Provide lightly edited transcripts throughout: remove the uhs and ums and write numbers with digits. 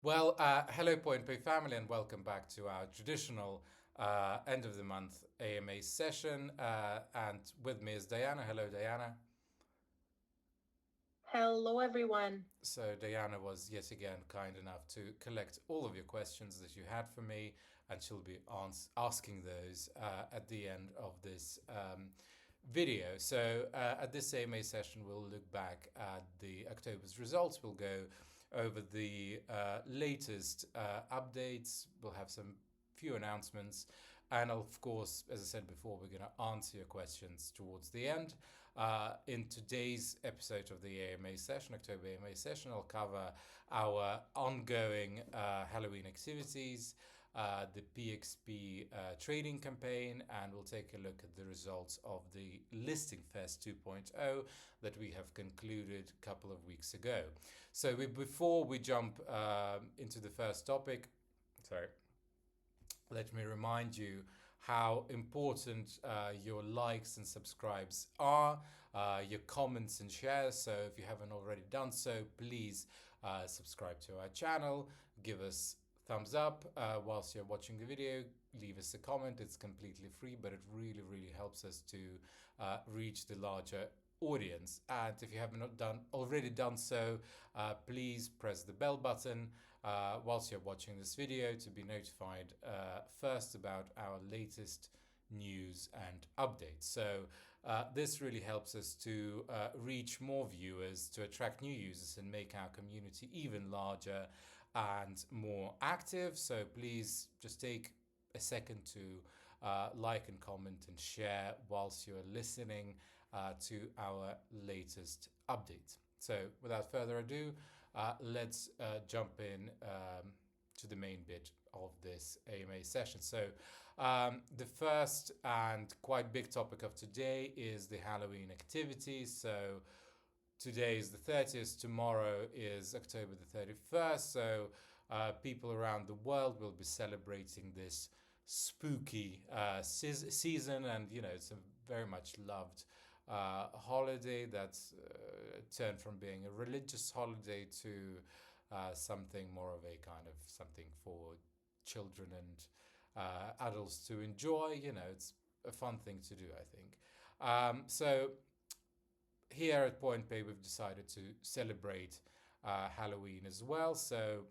Well, hello, PointPay family, and welcome back to our traditional end of the month AMA session. And with me is Diana. Hello, Diana. Hello, everyone. So, Diana was yet again kind enough to collect all of your questions that you had for me, and she'll be asking those at the end of this video. So, at this AMA session, we'll look back at the October's results. We'll go over the latest updates. We'll have some few announcements. And of course, as I said before, we're going to answer your questions towards the end. In today's episode of the AMA session, October AMA session, I'll cover our ongoing Halloween activities, the PXP trading campaign, and we'll take a look at the results of the Listing Fest 2.0 that we have concluded a couple of weeks ago. So before we jump into the first topic, sorry, let me remind you how important your likes and subscribes are, your comments and shares. So if you haven't already done so, please subscribe to our channel, give us thumbs up whilst you're watching the video, leave us a comment. It's completely free, but it really helps us to reach the larger audience. And if you haven't already done so, please press the bell button whilst you're watching this video to be notified first about our latest news and updates. So this really helps us to reach more viewers, to attract new users, and make our community even larger and more active. So please just take a second to like and comment and share whilst you're listening to our latest update. So without further ado, let's jump in to the main bit of this AMA session. So the first and quite big topic of today is the Halloween activities. So today is the 30th, tomorrow is October the 31st. So people around the world will be celebrating this spooky season, and it's a very much loved holiday that's turned from being a religious holiday to something more of a kind of something for children and adults to enjoy. It's a fun thing to do, I think. So here at PointPay, we've decided to celebrate Halloween as well. So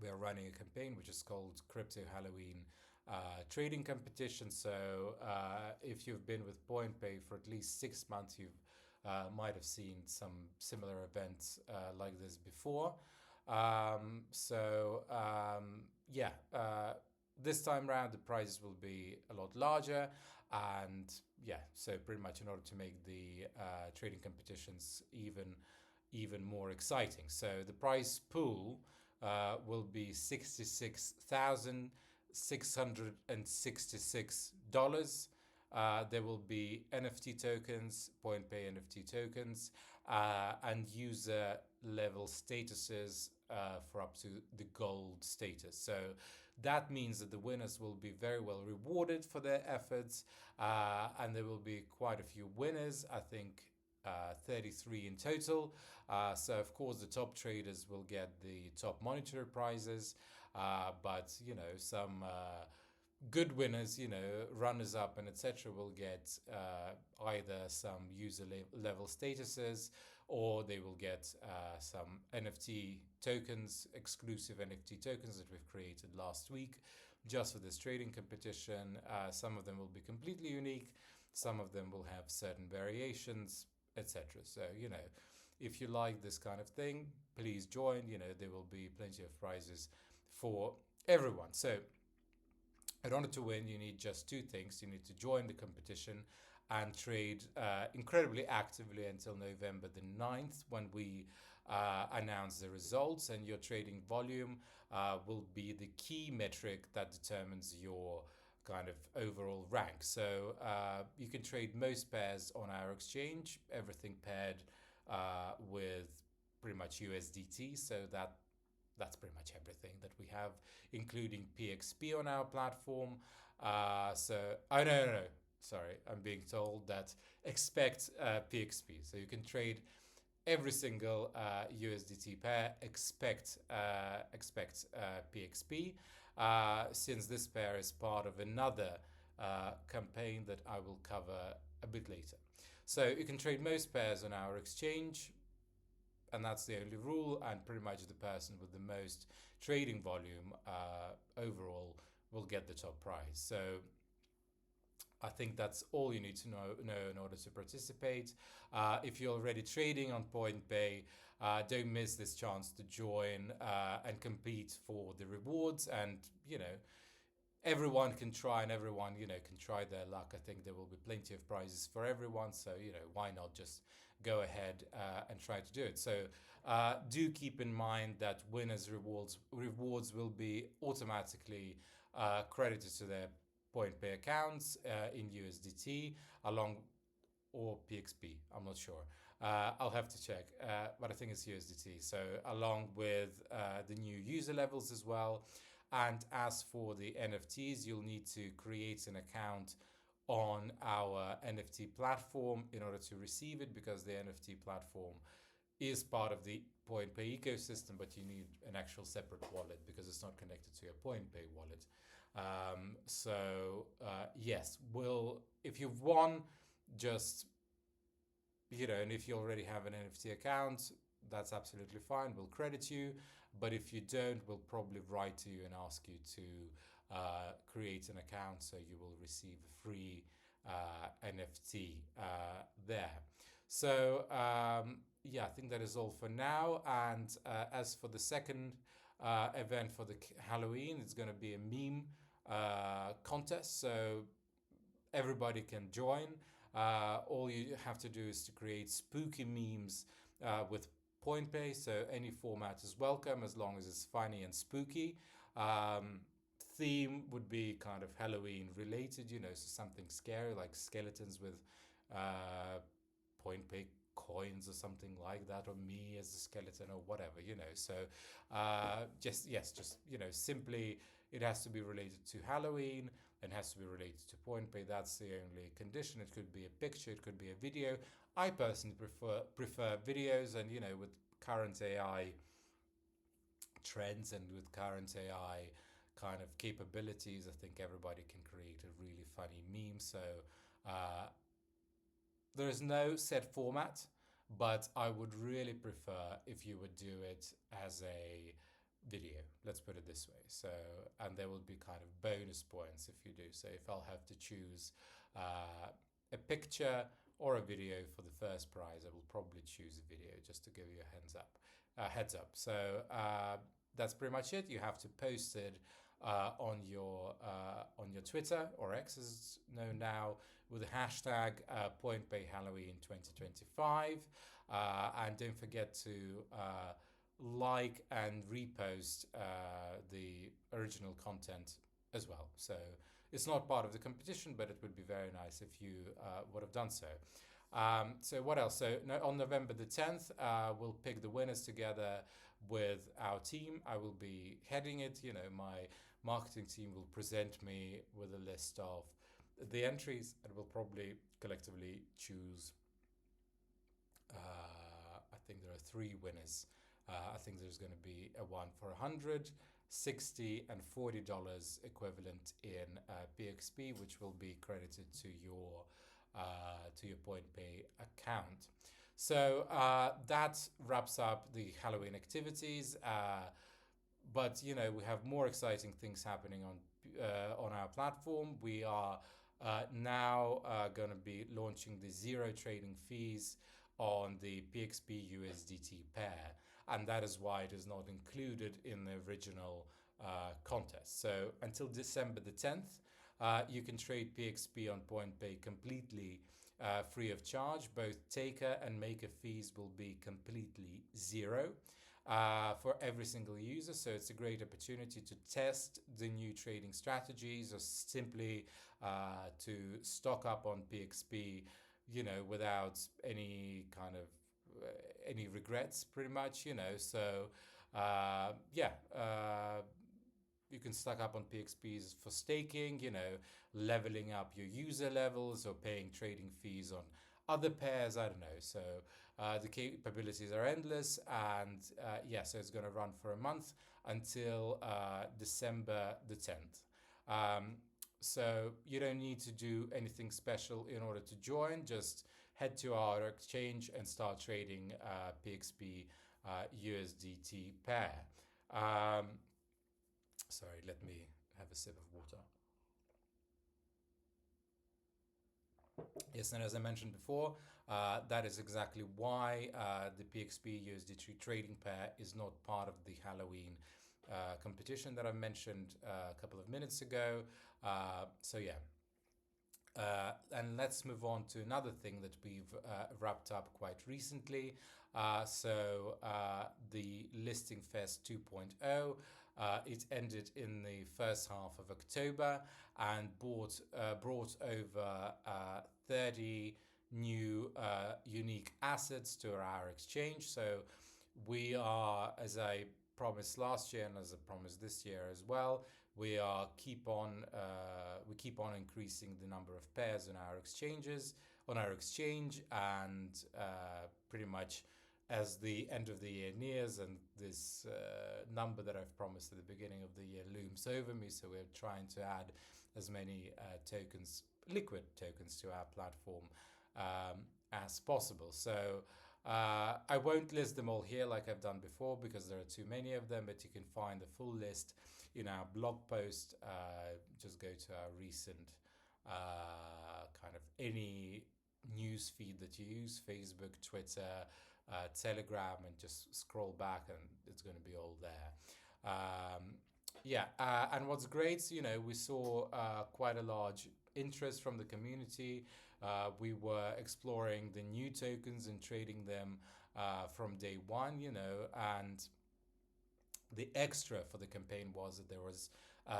we are running a campaign which is called Crypto Halloween Trading Competition. So if you've been with PointPay for at least 6 months, you might have seen some similar events like this before. This time around the prizes will be a lot larger, and so pretty much in order to make the trading competitions even more exciting. So the prize pool will be $66,666. There will be NFT tokens, PointPay NFT tokens, and user level statuses for up to the gold status. So that means that the winners will be very well rewarded for their efforts, and there will be quite a few winners. I think 33 in total. So of course the top traders will get the top monetary prizes, but some good winners, runners up and etc. will get either some user level statuses, or they will get some NFT tokens, exclusive NFT tokens that we've created last week just for this trading competition. Some of them will be completely unique, some of them will have certain variations, etc. So, if you like this kind of thing, please join. There will be plenty of prizes for everyone. So, in order to win, you need just two things. You need to join the competition and trade incredibly actively until November the 9th, when we announce the results, and your trading volume will be the key metric that determines your kind of overall rank. So you can trade most pairs on our exchange, everything paired with pretty much USDT. So that's pretty much everything that we have, including PXP on our platform. No. Sorry, I'm being told that expect PXP. So you can trade every single USDT pair expect PXP, since this pair is part of another campaign that I will cover a bit later. So you can trade most pairs on our exchange, and that's the only rule, and pretty much the person with the most trading volume overall will get the top prize. So I think that's all you need to know in order to participate. If you're already trading on PointPay, don't miss this chance to join and compete for the rewards. And everyone can try, and everyone can try their luck. I think there will be plenty of prizes for everyone, so why not just go ahead and try to do it. So do keep in mind that winners rewards will be automatically credited to their PointPay accounts in USDT along, or PXP, I'm not sure. I'll have to check, but I think it's USDT. So along with the new user levels as well. And as for the NFTs, you'll need to create an account on our NFT platform in order to receive it, because the NFT platform is part of the PointPay ecosystem, but you need an actual separate wallet because it's not connected to your PointPay wallet. Yes, if you've won, just and if you already have an NFT account, that's absolutely fine. We'll credit you. But if you don't, we'll probably write to you and ask you to create an account, so you will receive a free NFT there. So I think that is all for now. And as for the second event for the Halloween, it's going to be a meme contest. So everybody can join. All you have to do is to create spooky memes with PointPay, so any format is welcome as long as it's funny and spooky. Theme would be kind of Halloween related, so something scary like skeletons with PointPay coins or something like that, or me as a skeleton or whatever, So just simply it has to be related to Halloween and has to be related to PointPay. That's the only condition. It could be a picture, it could be a video. I personally prefer videos, and with current AI trends and with current AI kind of capabilities, I think everybody can create a really funny meme. So there is no set format, but I would really prefer if you would do it as a video, let's put it this way. So, and there will be kind of bonus points if you do. So if I'll have to choose a picture or a video for the first prize, I will probably choose a video, just to give you a heads up. So that's pretty much it. You have to post it on your Twitter, or X as it's known now, with the hashtag PointPayHalloween 2025, and don't forget to like and repost the original content as well. So it's not part of the competition, but it would be very nice if you would have done so. So what else? So on November the 10th, we'll pick the winners together with our team. I will be heading it. My marketing team will present me with a list of the entries, and we'll probably collectively choose. I think there are 3 winners. I think there's going to be a one for $100, $60, and $40 equivalent in PXP, which will be credited to your PointPay account. So that wraps up the Halloween activities. But we have more exciting things happening on our platform. We are now going to be launching the zero trading fees on the PXP USDT pair, and that is why it is not included in the original contest. So until December the 10th, you can trade PXP on PointPay completely free of charge. Both taker and maker fees will be completely zero for every single user. So it's a great opportunity to test the new trading strategies, or simply to stock up on PXP, without any kind of any regrets, pretty much. So you can stock up on PXPs for staking, leveling up your user levels, or paying trading fees on Other pairs, I don't know. So the capabilities are endless, and yeah, so it's going to run for a month until December the 10th. So you don't need to do anything special in order to join. Just head to our exchange and start trading PXP USDT pair. Sorry, let me have a sip of water. Yes, and as I mentioned before, that is exactly why the PXP USDT trading pair is not part of the Halloween competition that I mentioned a couple of minutes ago. So yeah. And let's move on to another thing that we've wrapped up quite recently. The Listing Fest 2.0, it ended in the first half of October and brought over 30 new unique assets to our exchange. So we are, as I promised last year and as I promised this year as well, we keep on increasing the number of pairs on our exchange, and pretty much as the end of the year nears and this number that I've promised at the beginning of the year looms over me, so we're trying to add as many liquid tokens to our platform as possible. So I won't list them all here like I've done before because there are too many of them, but you can find the full list in our blog post. Just go to our recent kind of any news feed that you use, Facebook, Twitter, Telegram, and just scroll back and it's going to be all there. And what's great, we saw quite a large interest from the community. We were exploring the new tokens and trading them from day one, and the extra for the campaign was that there was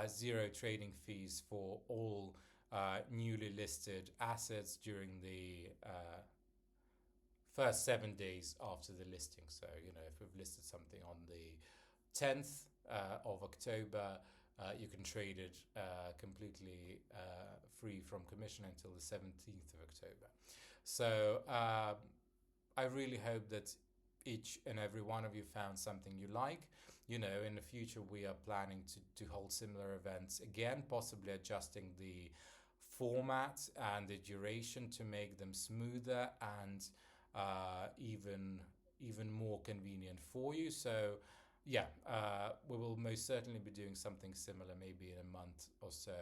zero trading fees for all newly listed assets during the first 7 days after the listing. So, if we've listed something on the 10th of October, you can trade it completely free from commission until the 17th of October. So I really hope that each and every one of you found something you like. In the future, we are planning to hold similar events again, possibly adjusting the format and the duration to make them smoother and even more convenient for you. So yeah, we will most certainly be doing something similar maybe in a month or so.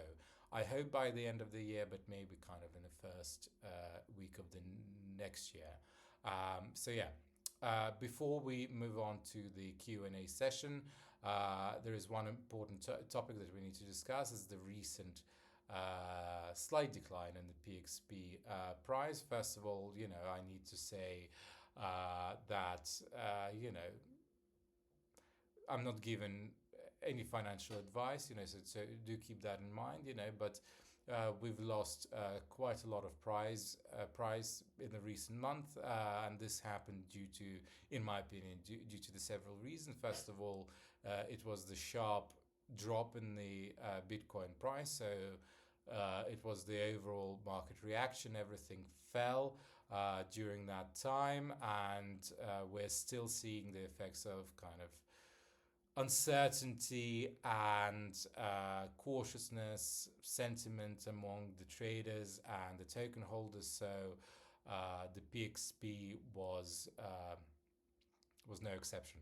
I hope by the end of the year, but maybe kind of in the first week of the next year. Before we move on to the Q&A session, there is one important topic that we need to discuss, is the recent slight decline in the PXP price. First of all, I need to say that, I'm not given any financial advice, so do keep that in mind, but we've lost quite a lot of price in the recent month, and this happened in my opinion, due to the several reasons. First of all, it was the sharp drop in the Bitcoin price. So it was the overall market reaction. Everything fell during that time, and we're still seeing the effects of kind of uncertainty and cautiousness sentiment among the traders and the token holders. So the PXP was no exception.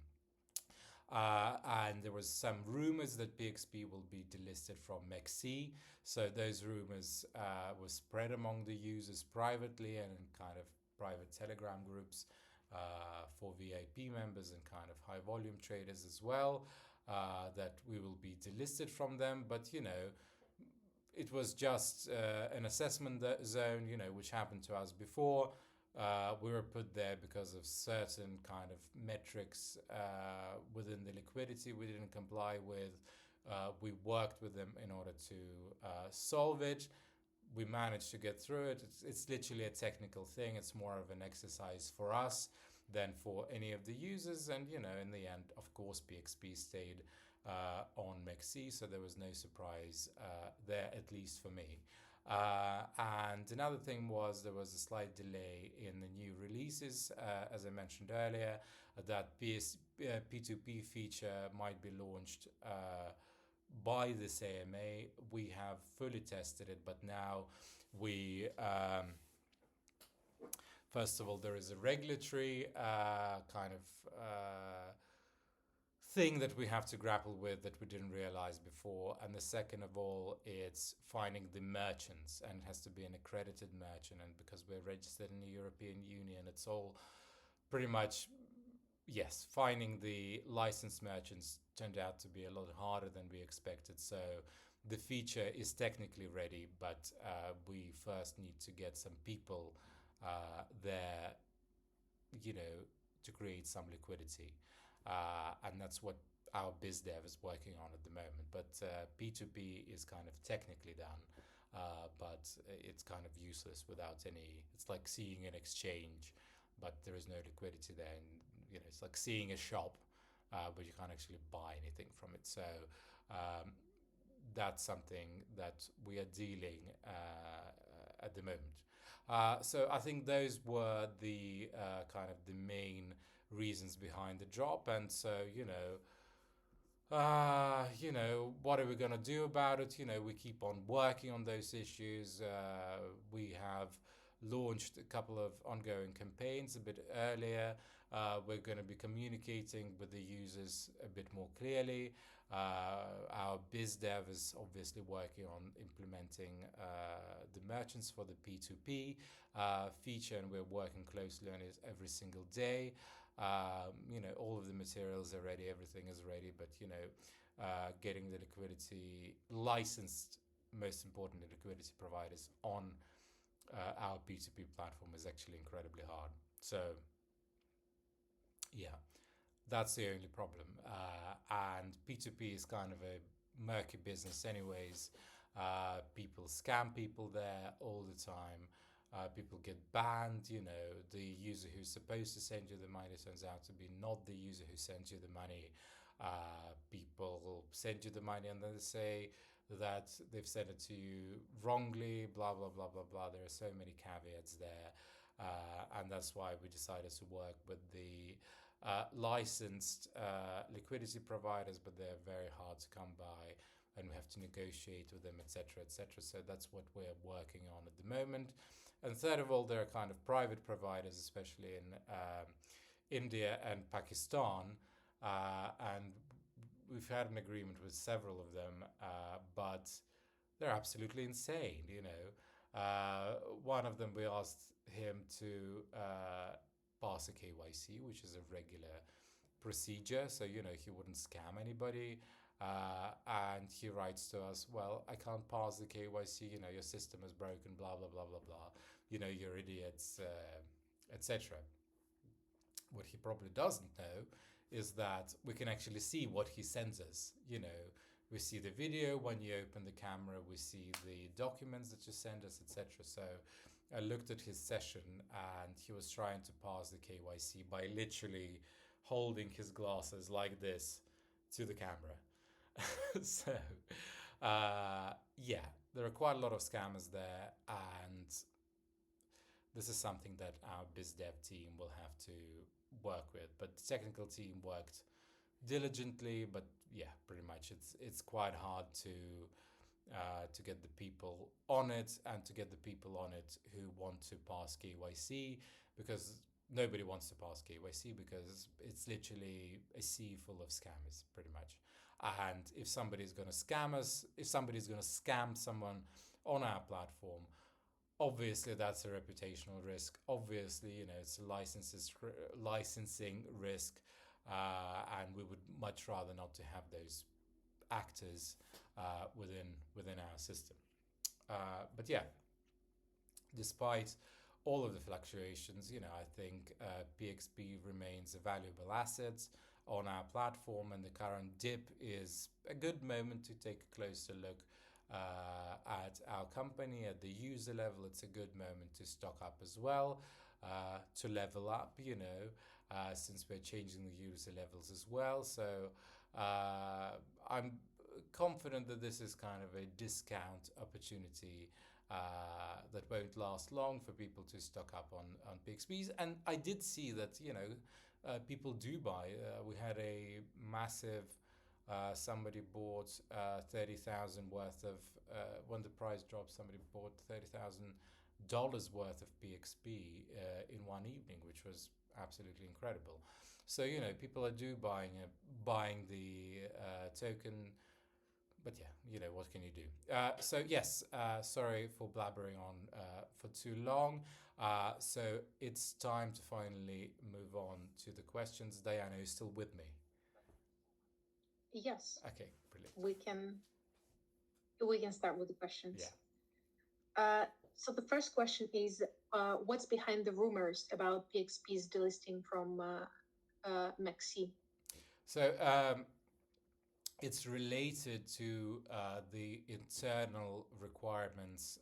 And there was some rumors that PXP will be delisted from MEXC. So those rumors were spread among the users privately and in kind of private Telegram groups for VIP members and kind of high volume traders as well, that we will be delisted from them. But, it was just an assessment zone, which happened to us before. We were put there because of certain kind of metrics within the liquidity we didn't comply with. We worked with them in order to solve it. We managed to get through it. It's literally a technical thing. It's more of an exercise for us than for any of the users. And, in the end, of course, PXP stayed on MEXC, so there was no surprise there, at least for me. And another thing was there was a slight delay in the new releases, as I mentioned earlier, that P2P feature might be launched by this AMA. We have fully tested it, but now we first of all, there is a regulatory kind of thing that we have to grapple with that we didn't realize before. And the second of all, it's finding the merchants, and it has to be an accredited merchant. And because we're registered in the European Union, it's all pretty much, yes, finding the licensed merchants turned out to be a lot harder than we expected. So the feature is technically ready, but we first need to get some people there, to create some liquidity. And that's what our biz dev is working on at the moment. But P2P is kind of technically done, but it's kind of useless without any. It's like seeing an exchange, but there is no liquidity there. And it's like seeing a shop, but you can't actually buy anything from it. So that's something that we are dealing at the moment. So I think those were the kind of the main reasons behind the drop. And so what are we going to do about it? We keep on working on those issues. We have launched a couple of ongoing campaigns a bit earlier. We're going to be communicating with the users a bit more clearly. Our biz dev is obviously working on implementing the merchants for the P2P feature, and we're working closely on it every single day. All of the materials are ready, everything is ready, but getting the liquidity licensed, most importantly, liquidity providers on our P2P platform is actually incredibly hard. So yeah, that's the only problem. And P2P is kind of a murky business anyways. People scam people there all the time. People get banned. The user who's supposed to send you the money turns out to be not the user who sends you the money. People send you the money and then they say that they've sent it to you wrongly, blah, blah, blah, blah, blah. There are so many caveats there. And that's why we decided to work with the licensed liquidity providers, but they're very hard to come by and we have to negotiate with them, etc., etc. So that's what we're working on at the moment. And third of all, there are kind of private providers, especially in India and Pakistan, and we've had an agreement with several of them, but they're absolutely insane. One of them, we asked him to pass a KYC, which is a regular procedure, so he wouldn't scam anybody. And he writes to us, well, I can't pass the KYC, your system is broken, blah, blah, blah, blah, blah, you're idiots, etc. What he probably doesn't know is that we can actually see what he sends us. We see the video when you open the camera, we see the documents that you send us, etc. So I looked at his session and he was trying to pass the KYC by literally holding his glasses like this to the camera. So there are quite a lot of scammers there, and this is something that our biz dev team will have to work with. But the technical team worked diligently, but pretty much it's quite hard to get the people on it, and to get the people on it who want to pass KYC, because nobody wants to pass KYC because it's literally a sea full of scammers, pretty much. And if somebody's going to scam us, if somebody's going to scam someone on our platform, obviously that's a reputational risk. Obviously, it's a licensing risk, and we would much rather not to have those actors within our system. But despite all of the fluctuations, I think PXP remains a valuable asset on our platform, and the current dip is a good moment to take a closer look at our company at the user level. It's a good moment to stock up as well, to level up, since we're changing the user levels as well. So I'm confident that this is kind of a discount opportunity that won't last long for people to stock up on PXPs. And I did see that, people do buy. We had a massive, somebody bought 30,000 worth of, when the price dropped, somebody bought $30,000 worth of PXP in one evening, which was absolutely incredible. So, people are buying the token, but yeah, what can you do? So yes, sorry for blabbering on for too long. So it's time to finally move on to the questions. Diana is still with me. Yes. Okay, brilliant. We can start with the questions. Yeah. So the first question is, what's behind the rumors about PXP's delisting from MEXC? So it's related to the internal requirements.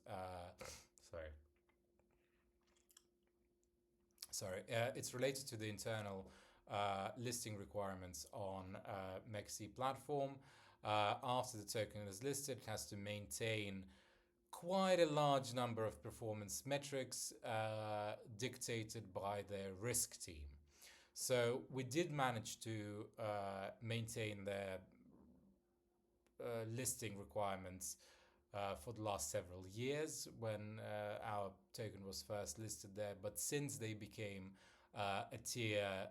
It's related to the internal listing requirements on MEXC platform. After the token is listed, it has to maintain quite a large number of performance metrics dictated by their risk team. So we did manage to maintain their listing requirements for the last several years when our token was first listed there. But since they became a tier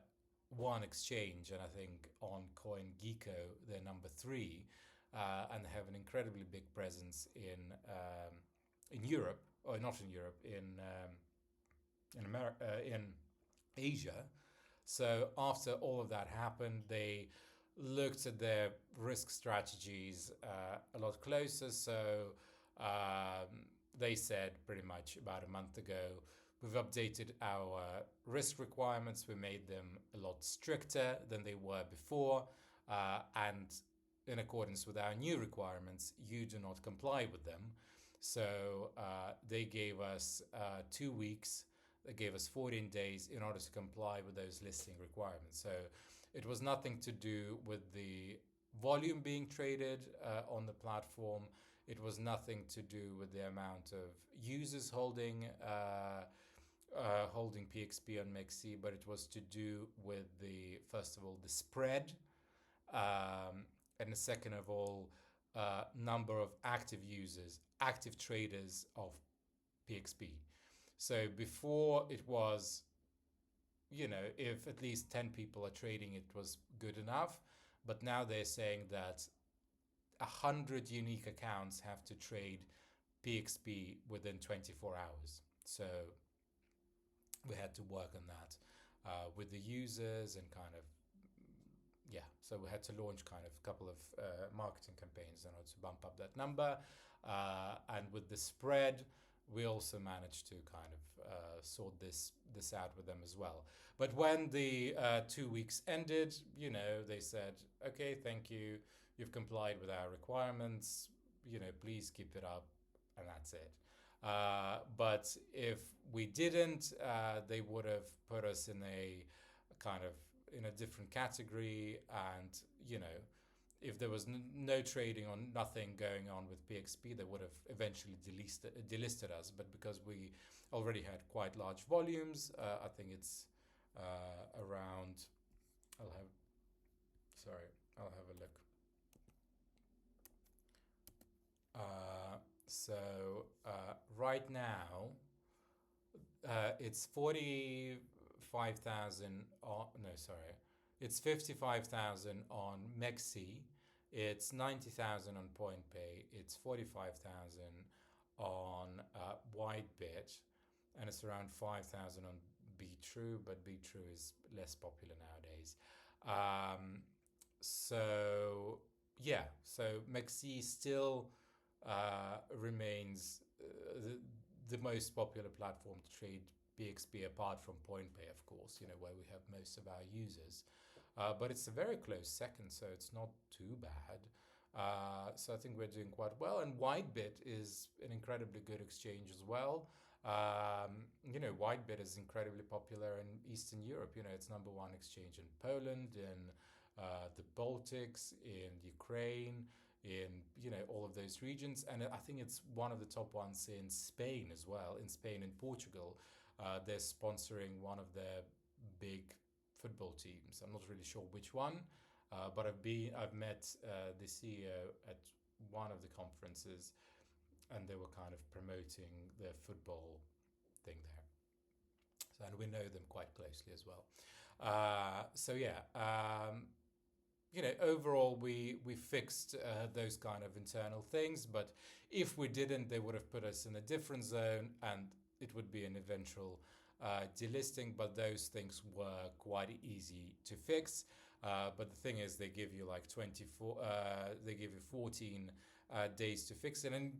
1 exchange, and I think on CoinGecko they're number 3, and they have an incredibly big presence in Europe, or not in Europe, in Asia. So after all of that happened, they looked at their risk strategies a lot closer. So they said pretty much about a month ago, we've updated our risk requirements. We made them a lot stricter than they were before. And in accordance with our new requirements, you do not comply with them. So they gave us 2 weeks. They gave us 14 days in order to comply with those listing requirements. So it was nothing to do with the volume being traded on the platform. It was nothing to do with the amount of users holding PXP on MEXC, but it was to do with first of all, the spread, and the second of all, number of active users, active traders of PXP. So before it was, if at least 10 people are trading, it was good enough. But now they're saying that 100 unique accounts have to trade PXP within 24 hours. So we had to work on that with the users and so we had to launch kind of a couple of marketing campaigns in order to bump up that number. And with the spread, we also managed to kind of sort this out with them as well. But when the 2 weeks ended, they said, okay, thank you. You've complied with our requirements. Please keep it up. And that's it. But if we didn't, they would have put us in a different category. And, if there was no trading or nothing going on with PXP, they would have eventually delisted us. But because we already had quite large volumes, I think it's around. I'll have a look. So right now, it's 45,000. It's 55,000 on MEXC. It's 90,000 on PointPay. It's 45,000 on Whitebit, and it's around 5,000 on BeTrue. But BeTrue is less popular nowadays. So MEXC still remains the most popular platform to trade PXP, apart from PointPay, of course, where we have most of our users. But it's a very close second, so it's not too bad. So I think we're doing quite well. And Whitebit is an incredibly good exchange as well. Whitebit is incredibly popular in Eastern Europe. It's number 1 exchange in Poland, in the Baltics, in Ukraine, in all of those regions, and I think it's one of the top ones in Spain as well. In Spain and Portugal, they're sponsoring one of their big football teams. I'm not really sure which one, but I've met the CEO at one of the conferences, and they were kind of promoting their football thing there. So, and we know them quite closely as well. So yeah, overall we fixed those kind of internal things, but if we didn't, they would have put us in a different zone, and it would be an eventual delisting. But those things were quite easy to fix. But the thing is, they give you like 24. They give you 14 days to fix it, and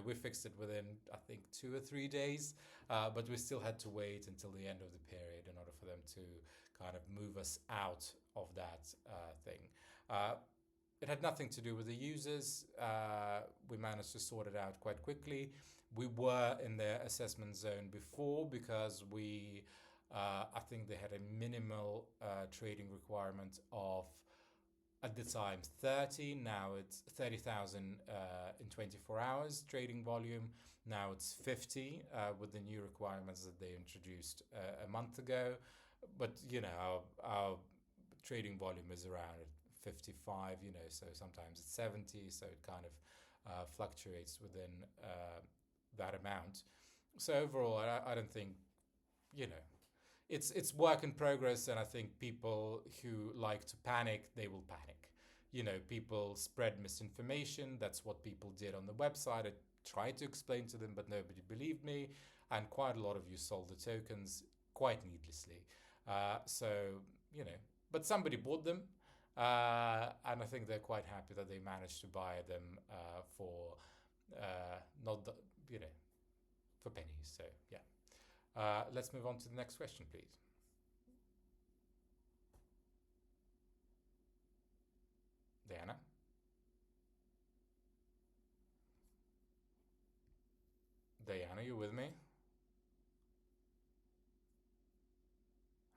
we fixed it within I think 2 or 3 days. But we still had to wait until the end of the period in order for them to kind of move us out of that thing. It had nothing to do with the users. We managed to sort it out quite quickly. We were in their assessment zone before because I think they had a minimal trading requirement of, at the time, 30. Now it's 30,000 in 24 hours trading volume. Now it's 50 with the new requirements that they introduced a month ago. But our trading volume is around 55. So sometimes it's 70. So it kind of fluctuates within that amount. So overall, I don't think it's work in progress, and I think people who like to panic, they will panic. People spread misinformation. That's what people did on the website. I tried to explain to them, but nobody believed me, and quite a lot of you sold the tokens quite needlessly. But somebody bought them, and I think they're quite happy that they managed to buy them for not the, for pennies. So yeah, let's move on to the next question, please. Diana? Diana, you with me?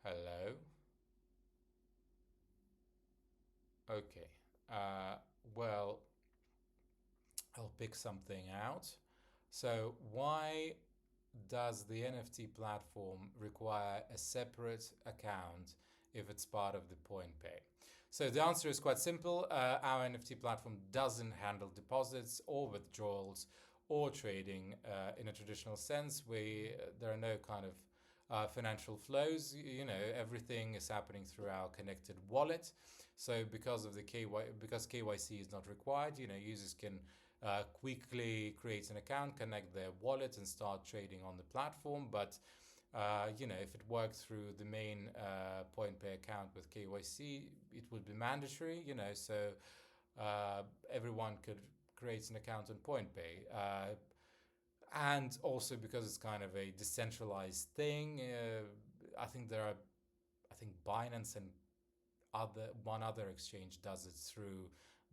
Hello? Okay. Well, I'll pick something out. So, why does the NFT platform require a separate account if it's part of the PointPay? So the answer is quite simple. Our NFT platform doesn't handle deposits or withdrawals or trading in a traditional sense. There are no kind of financial flows. Everything is happening through our connected wallet. So because KYC is not required, users can quickly create an account, connect their wallet, and start trading on the platform. But if it worked through the main PointPay account with KYC, it would be mandatory. So everyone could create an account on PointPay. And also because it's kind of a decentralized thing, I think Binance and one other exchange does it through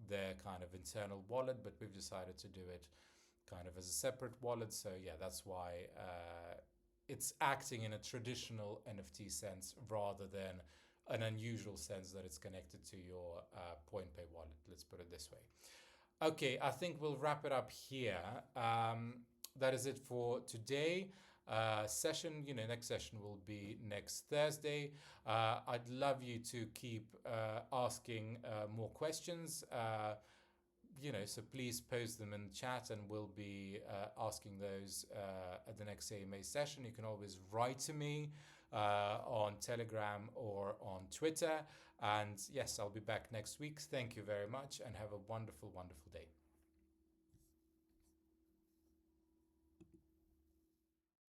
their kind of internal wallet, but we've decided to do it kind of as a separate wallet. So yeah, that's why it's acting in a traditional NFT sense rather than an unusual sense that it's connected to your PointPay wallet. Let's put it this way. Okay, I think we'll wrap it up here. That is it for today. Session, next session will be next Thursday. I'd love you to keep asking more questions. So please post them in the chat, and we'll be asking those at the next AMA session. You can always write to me on Telegram or on Twitter. And yes, I'll be back next week. Thank you very much, and have a wonderful, wonderful day.